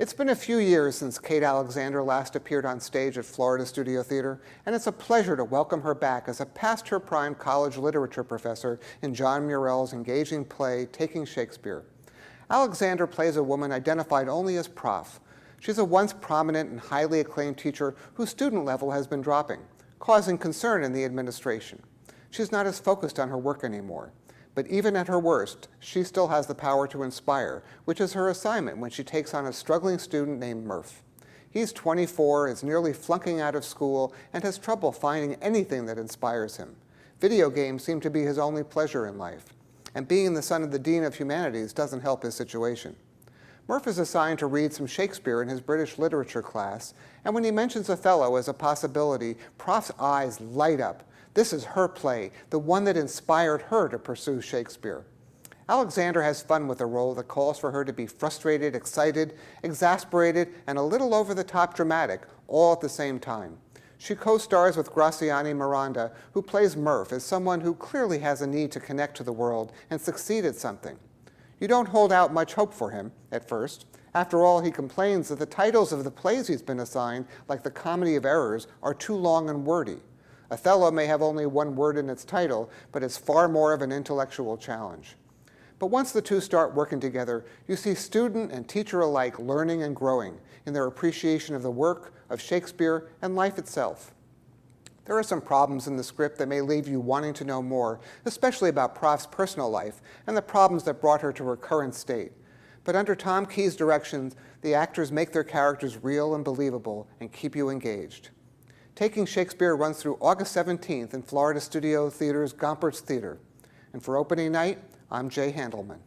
It's been a few years since Kate Alexander last appeared on stage at Florida Studio Theater, and it's a pleasure to welcome her back as a past-her-prime college literature professor in John Murrell's engaging play, Taking Shakespeare. Alexander plays a woman identified only as Prof. She's a once prominent and highly acclaimed teacher whose student level has been dropping, causing concern in the administration. She's not as focused on her work anymore. But even at her worst, she still has the power to inspire, which is her assignment when she takes on a struggling student named Murph. He's 24, is nearly flunking out of school, and has trouble finding anything that inspires him. Video games seem to be his only pleasure in life, and being the son of the Dean of Humanities doesn't help his situation. Murph is assigned to read some Shakespeare in his British literature class, and when he mentions Othello as a possibility, Prof's eyes light up. This is her play, the one that inspired her to pursue Shakespeare. Alexander has fun with a role that calls for her to be frustrated, excited, exasperated, and a little over-the-top dramatic, all at the same time. She co-stars with Gracieni Miranda, who plays Murph as someone who clearly has a need to connect to the world and succeed at something. You don't hold out much hope for him at first. After all, he complains that the titles of the plays he's been assigned, like the Comedy of Errors, are too long and wordy. Othello may have only one word in its title, but it's far more of an intellectual challenge. But once the two start working together, you see student and teacher alike learning and growing in their appreciation of the work, of Shakespeare, and life itself. There are some problems in the script that may leave you wanting to know more, especially about Prof's personal life and the problems that brought her to her current state. But under Tom Key's direction, the actors make their characters real and believable and keep you engaged. Taking Shakespeare runs through August 17th in Florida Studio Theater's Gompertz Theater. And for opening night, I'm Jay Handelman.